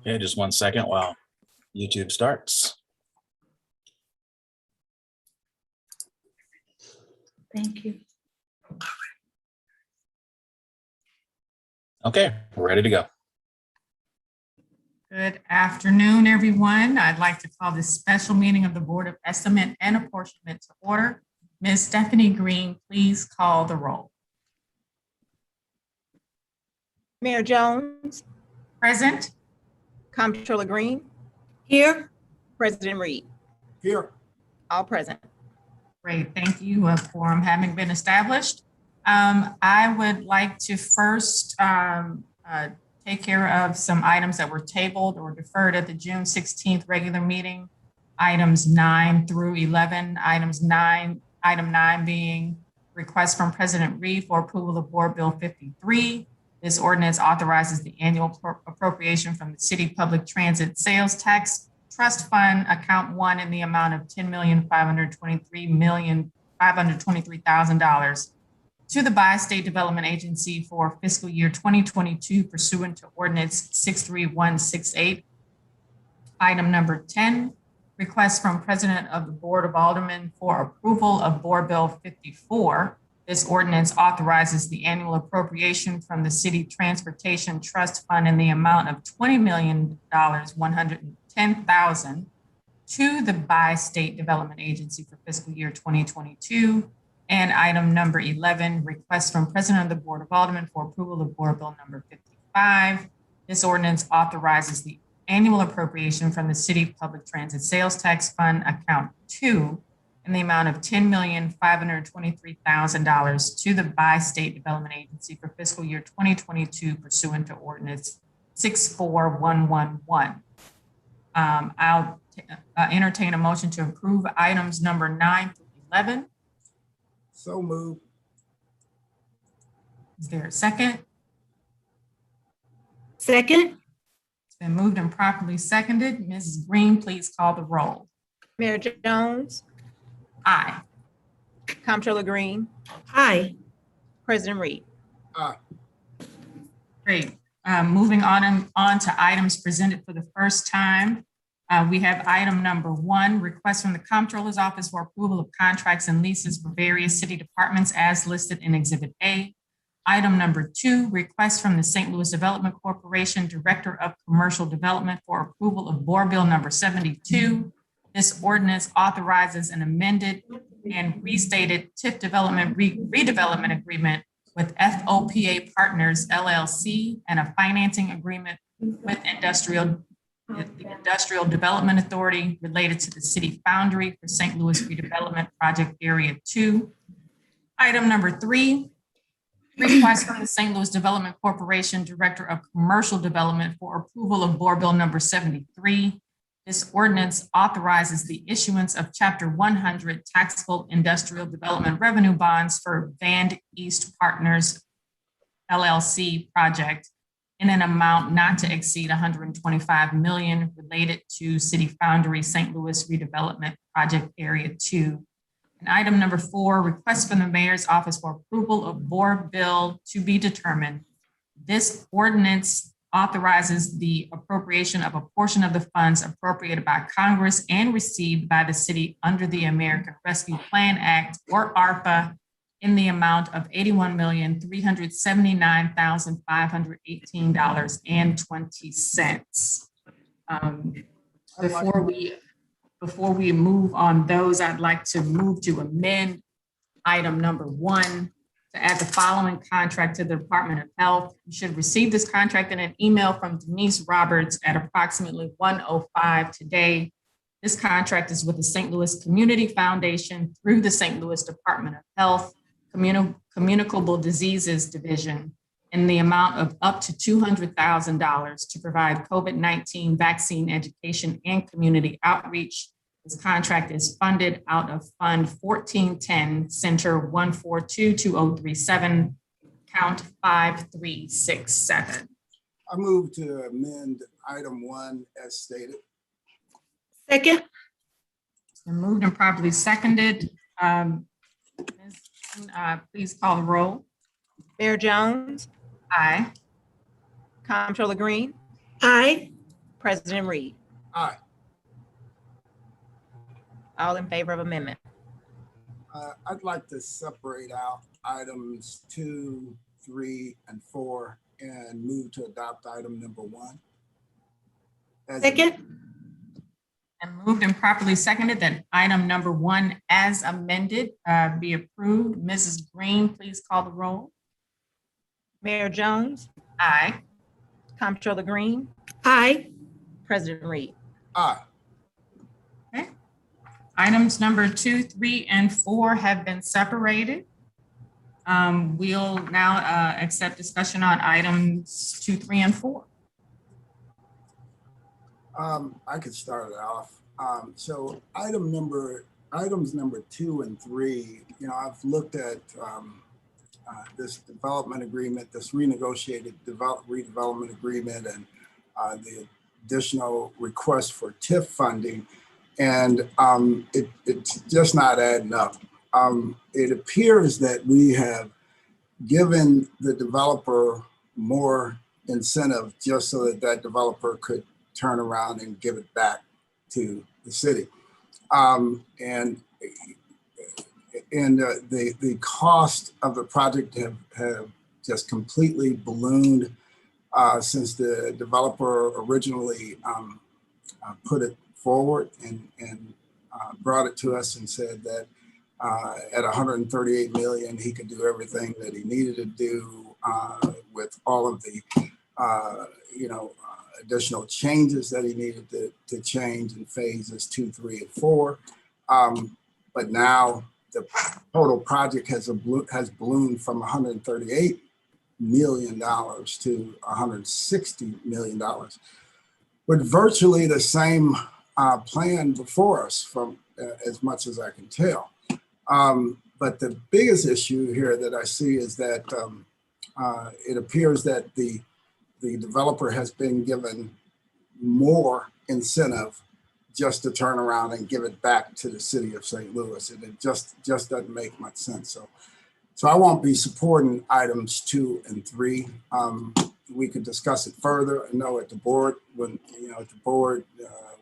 Okay, just 1 second while YouTube starts. Thank you. Okay, we're ready to go. Good afternoon, everyone. I'd like to call this special meeting of the Board of Estimate and Apportionment to order. Ms. Stephanie Green, please call the roll. Mayor Jones, Present. Comptroller Green, Here. President Reed, Here. all present. Great, thank you. A quorum having been established. I would like to first take care of some items that were tabled or deferred at the June 16th regular meeting. Items 9 through 11. Item 9 being request from President Reed for approval of Board Bill 53. This ordinance authorizes the annual appropriation from the City Public Transit Sales Tax Trust Fund, Account 1, in the amount of $10,523,523,000 to the Bi-State Development Agency for fiscal year 2022 pursuant to Ordinance 63168. Item number 10, request from President of the Board of Aldermen for approval of Board Bill 54. This ordinance authorizes the annual appropriation from the City Transportation Trust Fund in the amount of $20,110,000 to the Bi-State Development Agency for fiscal year 2022. And item number 11, request from President of the Board of Aldermen for approval of Board Bill number 55. This ordinance authorizes the annual appropriation from the City Public Transit Sales Tax Fund, Account 2, in the amount of $10,523,000 to the Bi-State Development Agency for fiscal year 2022 pursuant to Ordinance 64111. I'll entertain a motion to approve items number 9 through 11. So moved. Is there a second? Second. It's been moved and properly seconded. Mrs. Green, please call the roll. Mayor Jones, Aye. Comptroller Green, Aye. President Reed, Aye. Great. Moving on to items presented for the first time. We have item number 1, request from the Comptroller's Office for approval of contracts and leases for various city departments as listed in Exhibit A. Item number 2, request from the St. Louis Development Corporation Director of Commercial Development for approval of Board Bill number 72. This ordinance authorizes an amended and restated TIF development redevelopment agreement with FOPA Partners LLC and a financing agreement with the Industrial Development Authority related to the city foundry for St. Louis Redevelopment Project Area 2. Item number 3, request from the St. Louis Development Corporation Director of Commercial Development for approval of Board Bill number 73. This ordinance authorizes the issuance of Chapter 100 taxable industrial development revenue bonds for Van East Partners LLC project in an amount not to exceed $125 million related to City Foundry St. Louis Redevelopment Project Area 2. And item number 4, request from the Mayor's Office for approval of Board Bill to be determined. This ordinance authorizes the appropriation of a portion of the funds appropriated by Congress and received by the city under the American Rescue Plan Act, or ARPA, in the amount of $81,379,518.20. Before we move on those, I'd like to move to amend item number 1 to add the following contract to the Department of Health. You should receive this contract in an email from Denise Roberts at approximately 1:05 today. This contract is with the St. Louis Community Foundation through the St. Louis Department of Health Communicable Diseases Division in the amount of up to $200,000 to provide COVID-19 vaccine education and community outreach. This contract is funded out of Fund 1410, Center 1422037, count 5367. I move to amend item 1 as stated. Second. It's been moved and properly seconded. Please call the roll. Mayor Jones, Aye. Comptroller Green, Aye. President Reed. Aye. All in favor of amendment. I'd like to separate out items 2, 3, and 4 and move to adopt item number 1. Second. And moved and properly seconded that item number 1 as amended be approved. Mrs. Green, please call the roll. Mayor Jones, Aye. Comptroller Green, Aye. President Reed. Aye. Okay. Items number 2, 3, and 4 have been separated. We'll now accept discussion on items 2, 3, and 4. I could start it off. So items number 2 and 3, I've looked at this development agreement, this renegotiated redevelopment agreement, and the additional request for TIF funding, and it's just not adding up. It appears that we have given the developer more incentive just so that that developer could turn around and give it back to the city. And the cost of the project have just completely ballooned since the developer originally put it forward and brought it to us and said that at 138 million, he could do everything that he needed to do with all of the additional changes that he needed to change in phases 2, 3, and 4. But now the total project has ballooned from $138 million to $160 million, with virtually the same plan before us, from as much as I can tell. But the biggest issue here that I see is that it appears that the developer has been given more incentive just to turn around and give it back to the city of St. Louis. And it just doesn't make much sense. So I won't be supporting items 2 and 3. We could discuss it further. I know at the board,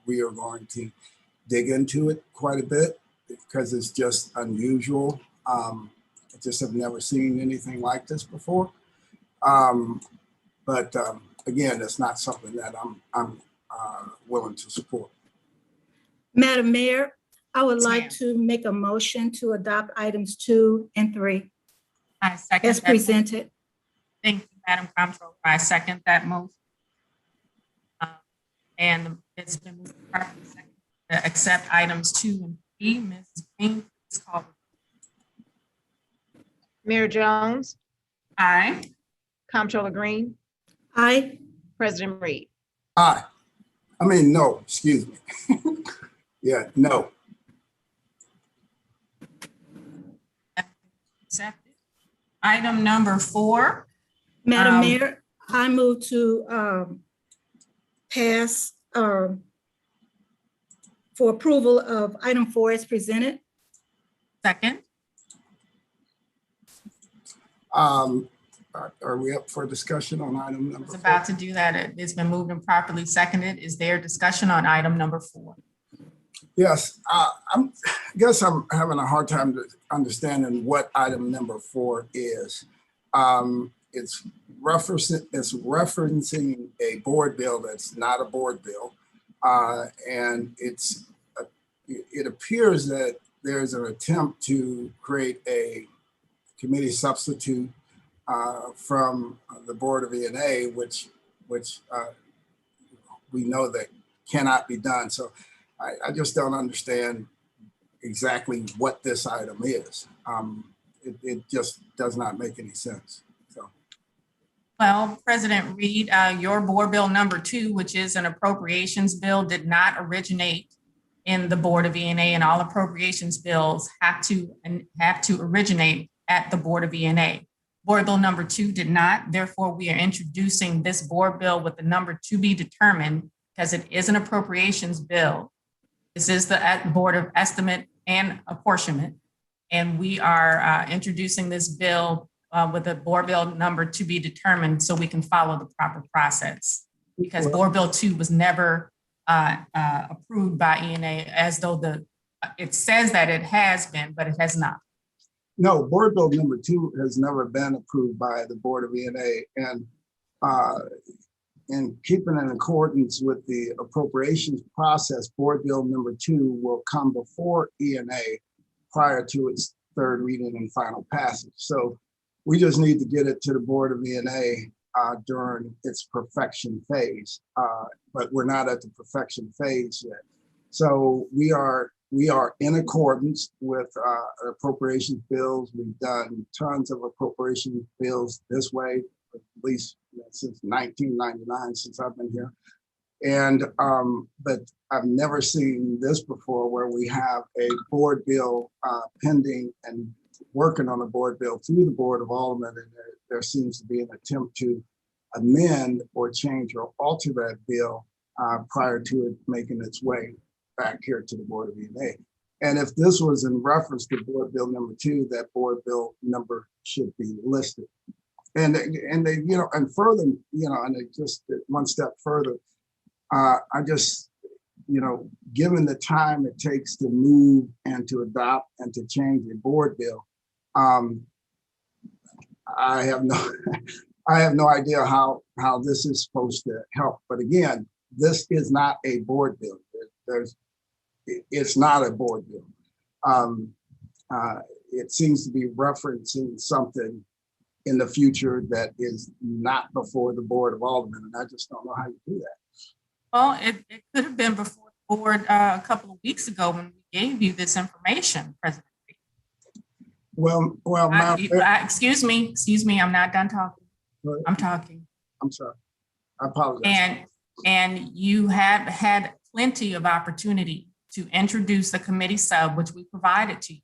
we are going to dig into it quite a bit because it's just unusual. I just have never seen anything like this before. But again, it's not something that I'm willing to support. Madam Mayor, I would Yes, like ma'am. to make a motion to adopt items 2 and 3 I second as that motion. presented. Thank you, Madam Comptroller. I second that motion. And it's been moved and properly seconded to accept items 2 and 3. Mrs. Green, please call. Mayor Jones, Aye. Comptroller Green, Aye. President Reed. Aye. I mean, no, excuse me. Yeah, no. Accepted. Item number 4. Madam Mayor, I move to pass for approval of item 4 as presented. Second. Are we up for discussion on item I number was 4? about to do that. It's been moved and properly seconded. Is there discussion on item number 4? Yes, I guess I'm having a hard time understanding what item number 4 is. It's referencing a board bill that's not a board bill. And it appears that there's an attempt to create a committee substitute from the Board of E&A, which we know that cannot be done. So I just don't understand exactly what this item is. It just does not make any sense. So. Well, President Reed, your board bill number 2, which is an appropriations bill, did not originate in the Board of E&A, and all appropriations bills have to originate at the Board of E&A. Board bill number 2 did not. Therefore, we are introducing this board bill with the number to be determined because it is an appropriations bill. This is the Board of Estimate and Apportionment. And we are introducing this bill with a board bill number to be determined so we can follow the proper process. because Well- Board Bill 2 was never approved by ENA, as though it says that it has been, but it has not. No, Board Bill number 2 has never been approved by the Board of ENA, and in keeping in accordance with the appropriations process, Board Bill number 2 will come before ENA prior to its third reading and final passage. So we just need to get it to the Board of ENA during its perfection phase, but we're not at the perfection phase yet. So we are in accordance with appropriations bills. We've done tons of appropriation bills this way, at least since 1999, since I've been here. And but I've never seen this before, where we have a board bill pending and working on a board bill through the Board of Aldermen, and there seems to be an attempt to amend or change or alter that bill prior to it making its way back here to the Board of ENA. And if this was in reference to Board Bill number 2, that Board Bill number should be listed. And they, and further, and it just one step further, I just, given the time it takes to move and to adopt and to change a board bill, I have no idea how this is supposed to help. But again, this is not a board bill. It's not a board bill. It seems to be referencing something in the future that is not before the Board of Aldermen, and I just don't know how you do that. Well, it could have been before the board a couple of weeks ago when we gave you this information, President. Well, Excuse me, I'm not done talking. I'm talking. I'm sorry. I apologize. And you have had plenty of opportunity to introduce the committee sub, which we provided to you,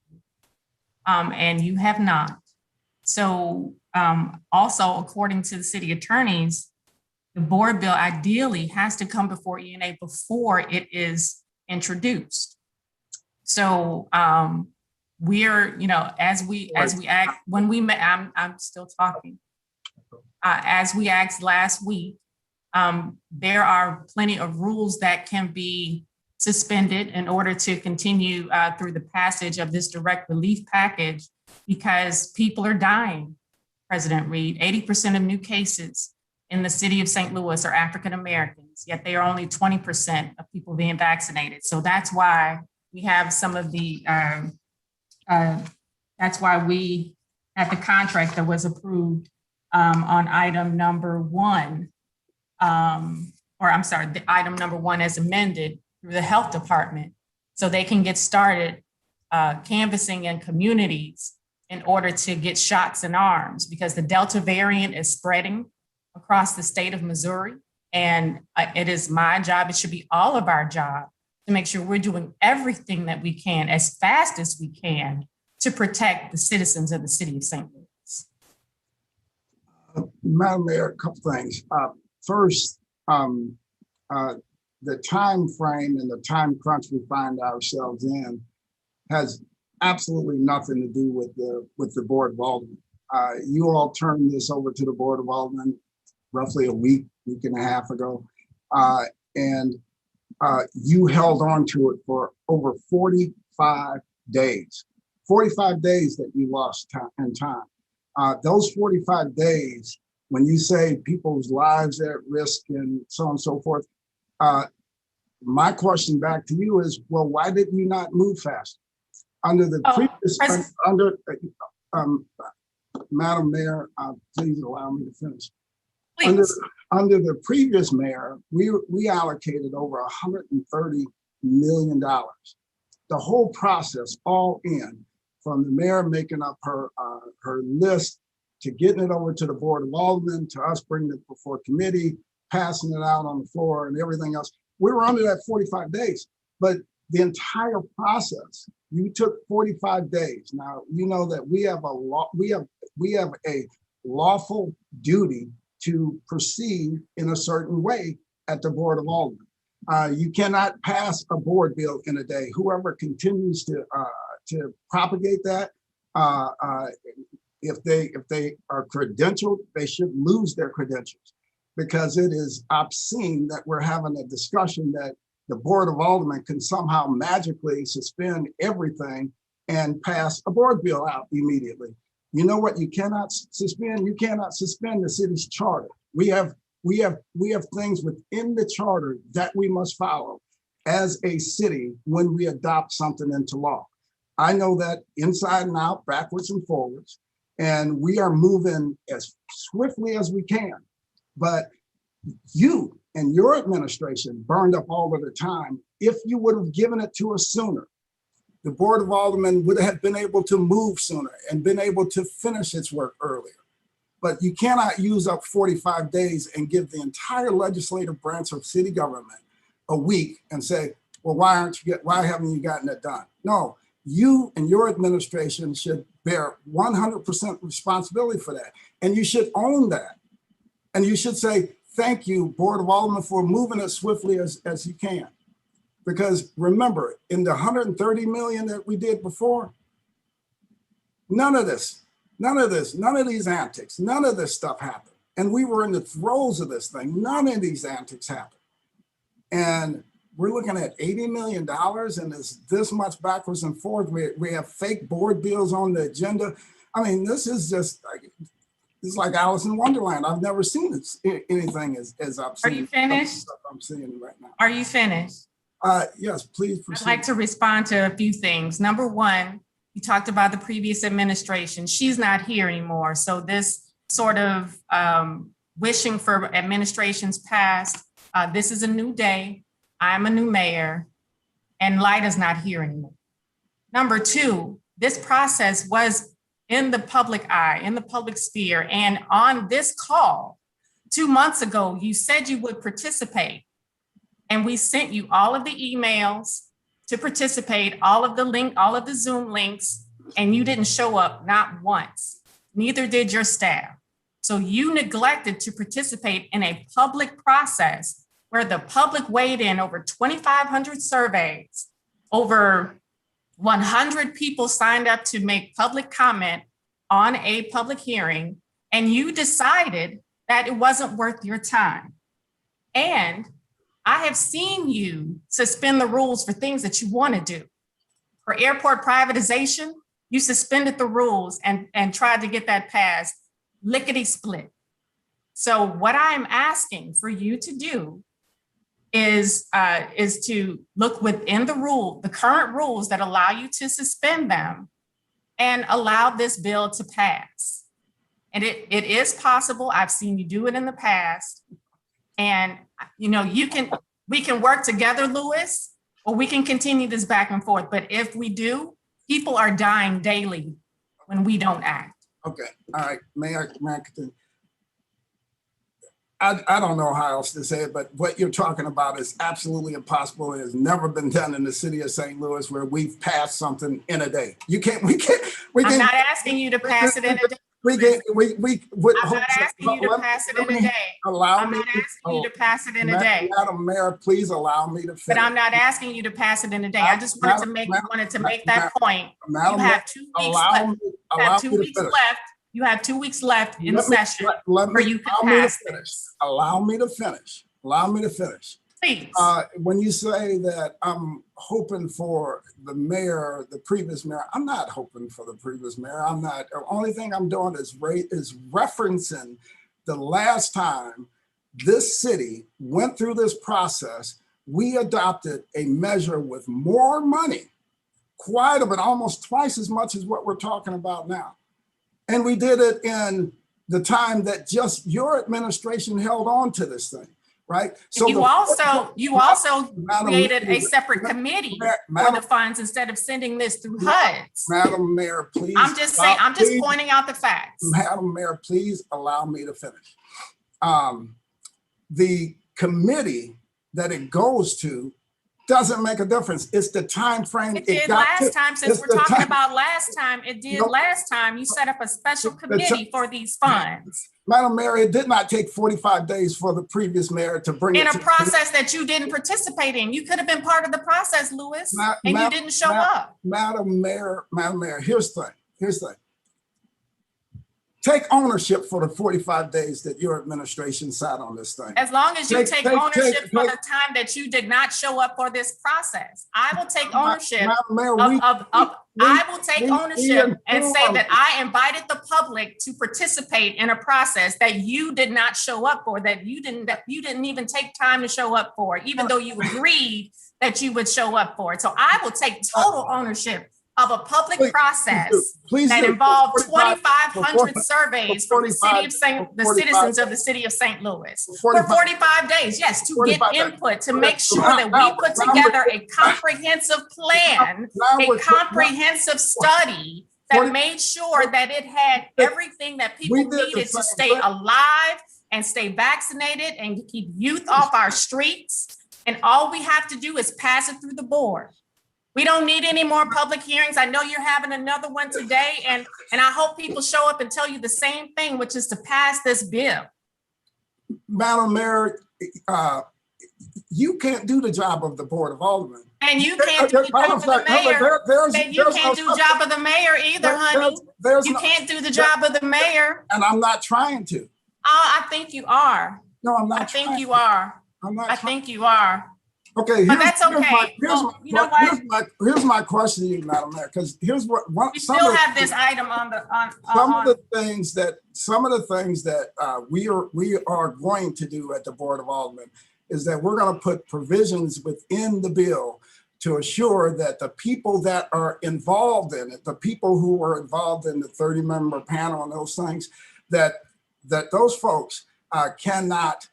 and you have not. So also, according to the city attorneys, the board bill ideally has to come before ENA before it is introduced. So we're, as we act, when we met, I'm still talking. As we asked last week, there are plenty of rules that can be suspended in order to continue through the passage of this direct relief package, because people are dying, President Reed. 80% of new cases in the city of St. Louis are African Americans, yet they are only 20% of people being vaccinated. So that's why we have some of the, that's why we have the contract that was approved on item number 1, the item number 1 as amended through the health department, so they can get started canvassing in communities in order to get shots in arms, because the Delta variant is spreading across the state of Missouri. And it is my job, it should be all of our job, to make sure we're doing everything that we can as fast as we can to protect the citizens of the city of St. Louis. Madam Mayor, a couple things. First, the time frame and the time crunch we find ourselves in has absolutely nothing to do with the Board of Aldermen. You all turned this over to the Board of Aldermen roughly a week and a half ago, and you held on to it for over 45 days. 45 days that you lost in time. Those 45 days, when you say people's lives at risk and so on and so forth, my question back to you is, well, why did you not move faster? Under the previous, Madam Mayor, please allow me to finish. Under the previous mayor, we allocated over $130 million. The whole process, all in, from the mayor making up her list, to getting it over to the Board of Aldermen, to us bringing it before committee, passing it out on the floor and everything else. We were under that 45 days, but the entire process, you took 45 days. Now, you know that we have a lawful duty to proceed in a certain way at the Board of Aldermen. You cannot pass a board bill in a day. Whoever continues to propagate that, if they are credentialed, they should lose their credentials. because it is obscene that we're having a discussion that the Board of Aldermen can somehow magically suspend everything and pass a board bill out immediately. You know what you cannot suspend? You cannot suspend the city's charter. We have things within the charter that we must follow as a city when we adopt something into law. I know that inside and out, backwards and forwards, and we are moving as swiftly as we can. But you and your administration burned up all of the time. If you would have given it to us sooner, the Board of Aldermen would have been able to move sooner and been able to finish its work earlier. But you cannot use up 45 days and give the entire legislative branch of city government a week and say, well, why haven't you gotten it done? No, you and your administration should bear 100% responsibility for that. And you should own that. And you should say, thank you, Board of Aldermen, for moving as swiftly as you can. Because remember, in the 130 million that we did before, none of these antics, none of this stuff happened. And we were in the throes of this thing. None of these antics happened. And we're looking at $80 million and it's this much backwards and forth. We have fake board bills on the agenda. I mean, this is just like, it's like Alice in Wonderland. I've never seen anything as I've seen. Are you finished? I'm seeing right now. Are you finished? Yes, please proceed. I'd like to respond to a few things. Number one, you talked about the previous administration. She's not here anymore. So this sort of wishing for administrations past, this is a new day. I'm a new mayor and Lida's not here anymore. Number two, this process was in the public eye, in the public sphere. And on this call 2 months ago, you said you would participate. And we sent you all of the emails to participate, all of the Zoom links, and you didn't show up, not once. Neither did your staff. So you neglected to participate in a public process where the public weighed in over 2,500 surveys, over 100 people signed up to make public comment on a public hearing, and you decided that it wasn't worth your time. And I have seen you suspend the rules for things that you want to do. For airport privatization, you suspended the rules and tried to get that passed, lickety split. So what I'm asking for you to do is to look within the current rules that allow you to suspend them and allow this bill to pass. And it is possible. I've seen you do it in the past. And, you know, we can work together, Louis, or we can continue this back and forth. But if we do, people are dying daily when we don't act. Okay, all right, may I continue? I don't know how else to say it, but what you're talking about is absolutely impossible. It has never been done in the city of St. Louis where we've passed something in a day. We can't. I'm not asking you to pass it in a day. I'm not asking you to pass it in a day. I'm not asking you to pass it in a day. Madam Mayor, please allow me to finish. But I'm not asking you to pass it in a day. I just wanted to make that point. You have 2 weeks left. You have 2 weeks left. You have 2 weeks left in session where you can pass this. Allow me to finish. Allow me to finish. Please. When you say that I'm hoping for the mayor, the previous mayor, I'm not hoping for the previous mayor. I'm not. The only thing I'm doing is referencing the last time this city went through this process. We adopted a measure with more money, quite a bit, almost twice as much as what we're talking about now. And we did it in the time that just your administration held on to this thing, right? So you also created a separate committee for the funds instead of sending this through HUDs. Madam Mayor, please. I'm just saying, I'm just pointing out the facts. Madam Mayor, please allow me to finish. The committee that it goes to doesn't make a difference. It's the time frame. It did last time, since we're talking about last time. It did last time. You set up a special committee for these funds. Madam Mayor, it did not take 45 days for the previous mayor to bring it in a process that you didn't participate in. You could have been part of the process, Louis, and you didn't show up. Madam Mayor, here's the thing. take ownership for the 45 days that your administration sat on this thing. As long as you take ownership for take- the time that you did not show up for this process, I will take ownership Madam Mayor, I will take we ownership and say informed- that I invited the public to participate in a process that you did not show up for, that you didn't even take time to show up for, even though you agreed that you would show up for it. So I will take total ownership of a public process please that do. involved 45 2,500 surveys from the citizens of the city of St. Louis for 45 days. Yes, to get 45 days. input, to make sure that we put together a comprehensive plan, a comprehensive study that made sure that it had everything that people needed to stay alive and stay vaccinated and to keep youth off our streets. And all we have to do is pass it through the board. We don't need any more public hearings. I know you're having another one today, and I hope people show up and tell you the same thing, which is to pass this bill. Madam Mayor, you can't do the job of the Board of Aldermen. And you can't do the job of the mayor. And you can't do the job of the mayor either, honey. You can't do the job of the mayor. And I'm not trying to. Oh, I think you are. No, I'm not. I think you are. I'm not. I think you are. Okay, but that's okay. Here's my question to you, Madam Mayor, because here's what we still have this item on the some of the things that we are going to do at the Board of Aldermen is that we're going to put provisions within the bill to assure that the people that are involved in it, the people who are involved in the 30-member panel and those things, that those folks cannot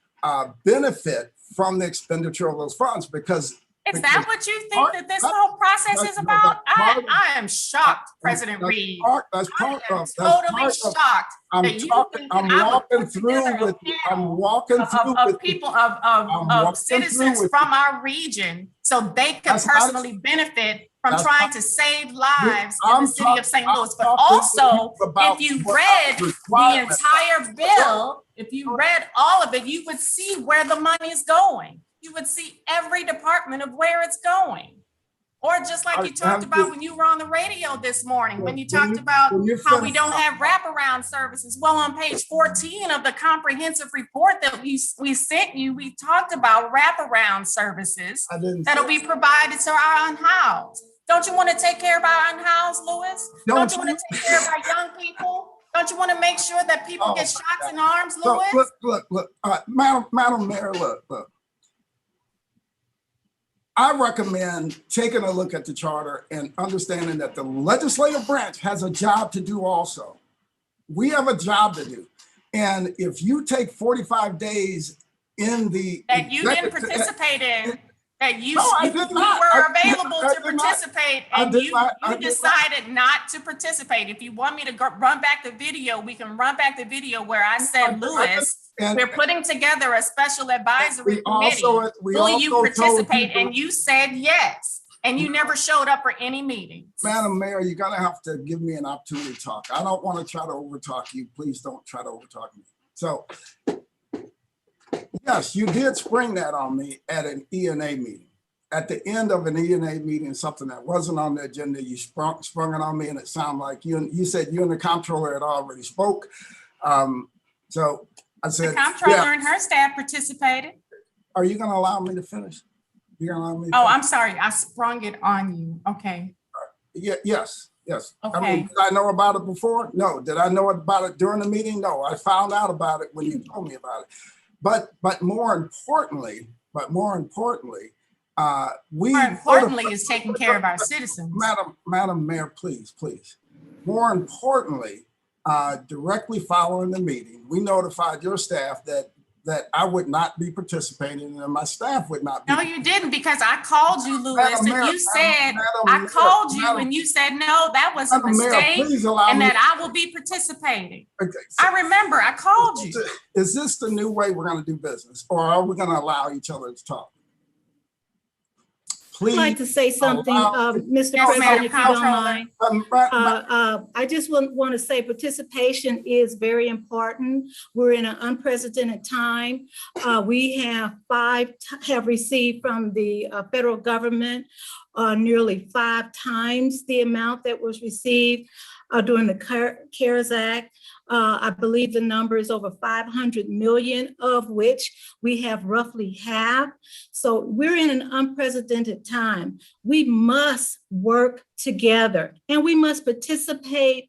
benefit from the expenditure of those funds because is that what you think that this whole process is about? I am shocked, President Reed. That's part of. Totally shocked. I'm walking through with citizens from our region so they can personally benefit from trying to save lives in the city of St. Louis. But also, if you read the entire bill, if you read all of it, you would see where the money is going. You would see every department of where it's going. Or just like you talked about when you were on the radio this morning, when you talked about how we don't have wraparound services. Well, on page 14 of the comprehensive report that we sent you, we talked about wraparound services that'll be provided to our unhoused. Don't you want to take care of our unhoused, Louis? Don't you want to take care of our young people? Don't you want to make sure that people get shots in arms, Louis? Look, Madam Mayor, look. I recommend taking a look at the charter and understanding that the legislative branch has a job to do also. We have a job to do. And if you take 45 days in the— that you didn't participate in, that you were available to participate and you decided not to participate. If you want me to run back the video, we can run back the video where I said, Louis, we're putting together a special advisory committee. Will you participate? And you said yes. And you never showed up for any meetings. Madam Mayor, you're going to have to give me an opportunity to talk. I don't want to try to overtalk you. Please don't try to overtalk me. So, yes, you did spring that on me at an ENA meeting. At the end of an ENA meeting, something that wasn't on the agenda, you sprung it on me, and it sounded like you said you and the comptroller had already spoke. So I said— the comptroller and her staff participated. Are you going to allow me to finish? You're going to allow me to finish? Oh, I'm sorry. I sprung it on you. Okay. Yeah. Yes. Okay. I mean, did I know about it before? No. Did I know about it during the meeting? No. I found out about it when you told me about it. But more importantly, is taking care of our citizens. Madam Mayor, please. More importantly, directly following the meeting, we notified your staff that I would not be participating and my staff would not be. No, you didn't, because I called you, Louis, and you said, I called you and you said, no, that was a mistake and that I will be participating. Okay, so I remember I called you. Is this the new way we're going to do business, or are we going to allow each other to talk? I'd like to say something, Mr. President, if you don't mind. I just want to say participation is very important. We're in an unprecedented time. We have received from the federal government nearly 5 times the amount that was received during the CARES Act. I believe the number is over 500 million, of which we have roughly half. So we're in an unprecedented time. We must work together and we must participate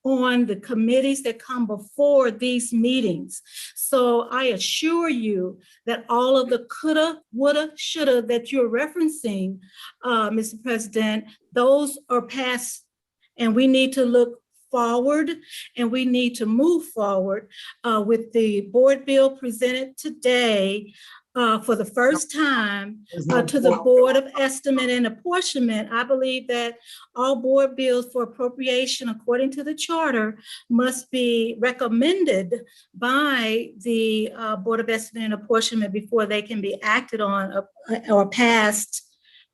on the committees that come before these meetings. So I assure you that all of the coulda, woulda, shoulda that you're referencing, Mr. President, those are past, and we need to look forward and we need to move forward with the board bill presented today for the first time to the Board of Estimate and Apportionment. I believe that all board bills for appropriation, according to the charter, must be recommended by the Board of Estimate and Apportionment before they can be acted on or passed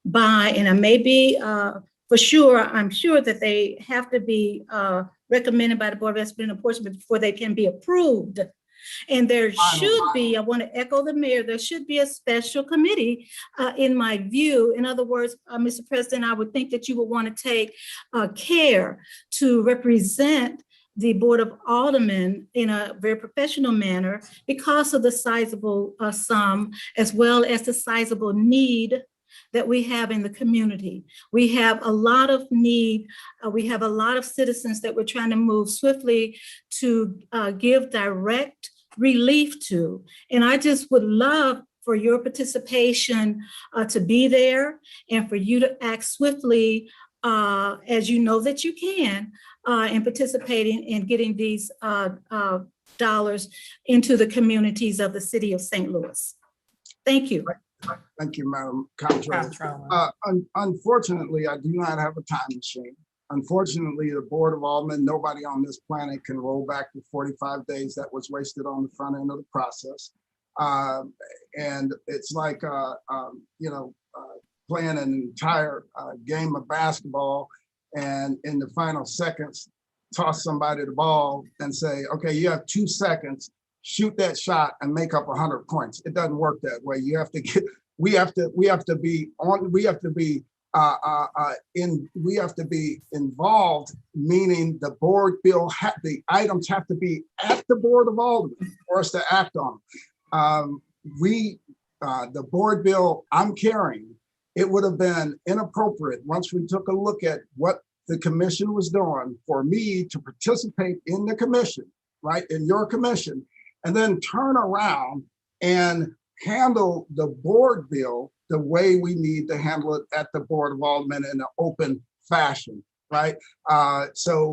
by, and I may be for sure, I'm sure that they have to be recommended by the Board of Estimate and Apportionment before they can be approved. And there should be, I want to echo the mayor, there should be a special committee in my view. In other words, Mr. President, I would think that you would want to take care to represent the Board of Aldermen in a very professional manner because of the sizable sum as well as the sizable need that we have in the community. We have a lot of need. We have a lot of citizens that we're trying to move swiftly to give direct relief to. And I just would love for your participation to be there and for you to act swiftly as you know that you can in participating in getting these dollars into the communities of the city of St. Louis. Thank you. Thank you, Madam Comptroller. Unfortunately, I do not have a time machine. Unfortunately, the Board of Aldermen, nobody on this planet can roll back the 45 days that was wasted on the front end of the process. And it's like, playing an entire game of basketball and in the final seconds, toss somebody the ball and say, okay, you have 2 seconds, shoot that shot and make up 100 points. It doesn't work that way. You have to get, we have to be involved, meaning the board bill, the items have to be at the Board of Aldermen for us to act on. The board bill I'm carrying, it would have been inappropriate once we took a look at what the commission was doing for me to participate in the commission, right, in your commission, and then turn around and handle the board bill the way we need to handle it at the Board of Aldermen in an open fashion, right? The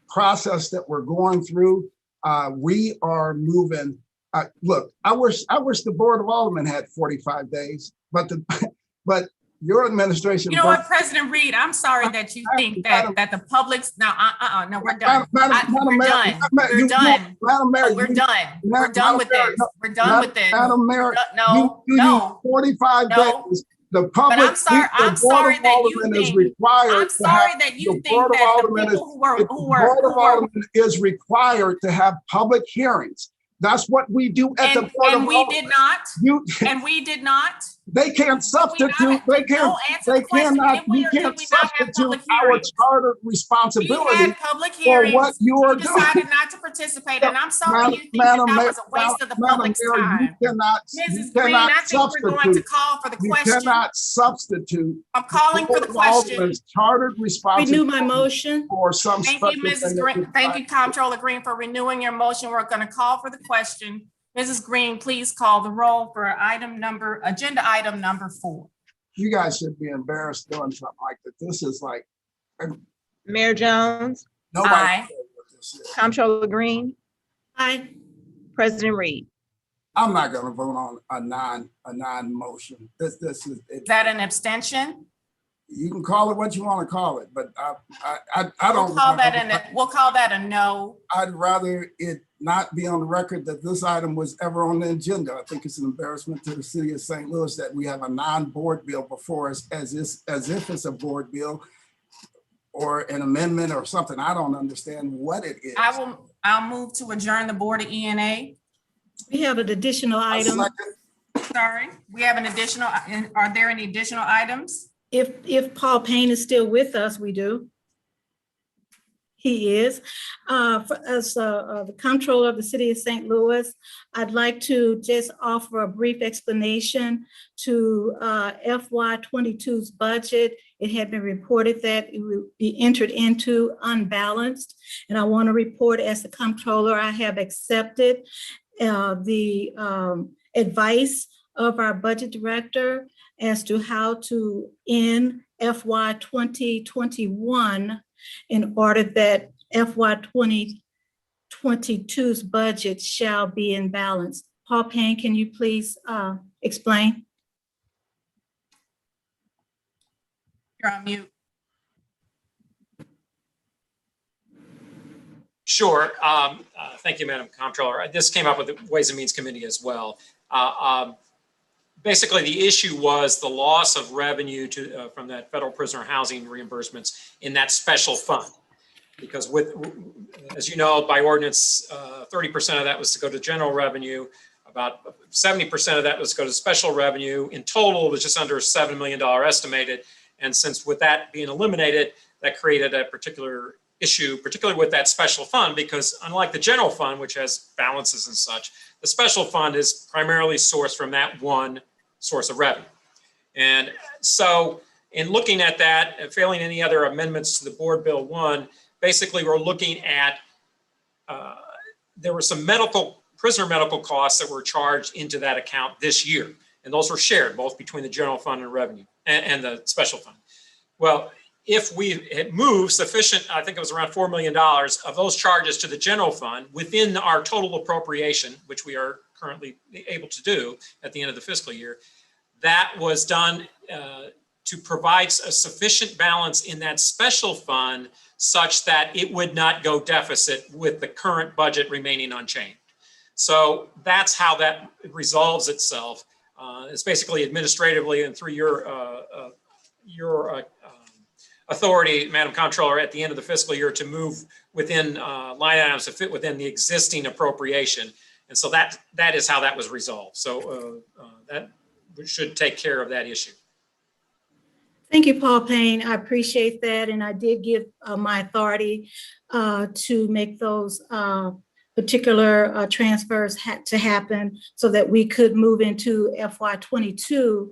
process that we're going through, we are moving. Look, I wish the Board of Aldermen had 45 days, but your administration. You know what, President Reed, I'm sorry that you think that the public's no, we're done. We're done. We're done. We're done. We're done with this. We're done with this. Madam Mayor, no. 45 days. The public. But I'm sorry that you think. I'm sorry that you think that the people who are is required to have public hearings. That's what we do at the Board of Aldermen. And we did not. They can't substitute. We can't substitute our charter responsibility. We had public hearings. For what you are doing. Decided not to participate, and I'm sorry you think that was a waste of the public's time. Mrs. Green, I think we're going to call for the question. You cannot substitute. I'm calling for the question. Chartered responsibility. Renew my motion. For some. Thank you, Mrs. Green. Thank you, Comptroller Green, for renewing your motion. We're going to call for the question. Mrs. Green, please call the roll for agenda item number 4. You guys should be embarrassed doing something like that. This is like. Mayor Jones. Nobody. Aye. Comptroller Green. Aye. President Reed. I'm not going to vote on a non-motion. This is. Is that an abstention? You can call it what you want to call it, but I don't. We'll call that a no. I'd rather it not be on the record that this item was ever on the agenda. I think it's an embarrassment to the city of St. Louis that we have a non-board bill before us as if it's a board bill or an amendment or something. I don't understand what it is. I'll move to adjourn the Board of E&A. We have an additional item. Sorry, we have an additional. Are there any additional items? If Paul Payne is still with us, we do. He is. As the comptroller of the city of St. Louis, I'd like to just offer a brief explanation to FY 22's budget. It had been reported that it would be entered into unbalanced. And I want to report as the comptroller, I have accepted the advice of our budget director as to how to end FY 2021 in order that FY 2022's budget shall be in balance. Paul Payne, can you please explain? You're on mute. Sure. Thank you, Madam Comptroller. This came up with the Ways and Means Committee as well. Basically, the issue was the loss of revenue from that federal prisoner housing reimbursements in that special fund. Because as you know, by ordinance, 30% of that was to go to general revenue. About 70% of that was to go to special revenue. In total, it was just under $7 million estimated. And since with that being eliminated, that created a particular issue, particularly with that special fund, because unlike the general fund, which has balances and such, the special fund is primarily sourced from that one source of revenue. And so in looking at that, and failing any other amendments to the Board Bill 1, basically we're looking at, there were some prisoner medical costs that were charged into that account this year. And those were shared both between the general fund and revenue and the special fund. Well, if we had moved sufficient, I think it was around $4 million of those charges to the general fund within our total appropriation, which we are currently able to do at the end of the fiscal year, that was done to provide a sufficient balance in that special fund such that it would not go deficit with the current budget remaining unchanged. So that's how that resolves itself. It's basically administratively and through your authority, Madam Comptroller, at the end of the fiscal year to move within line items to fit within the existing appropriation. And so that is how that was resolved. So that should take care of that issue. Thank you, Paul Payne. I appreciate that. And I did give my authority to make those particular transfers had to happen so that we could move into FY 22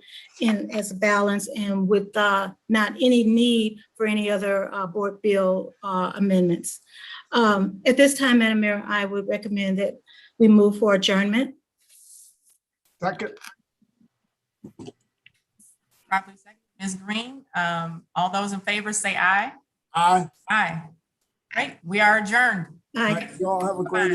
as a balance and with not any need for any other board bill amendments. At this time, Madam Mayor, I would recommend that we move for adjournment. Second. Properly second. Ms. Green, all those in favor say aye. Aye. Aye. Great, we are adjourned. Aye. Y'all have a great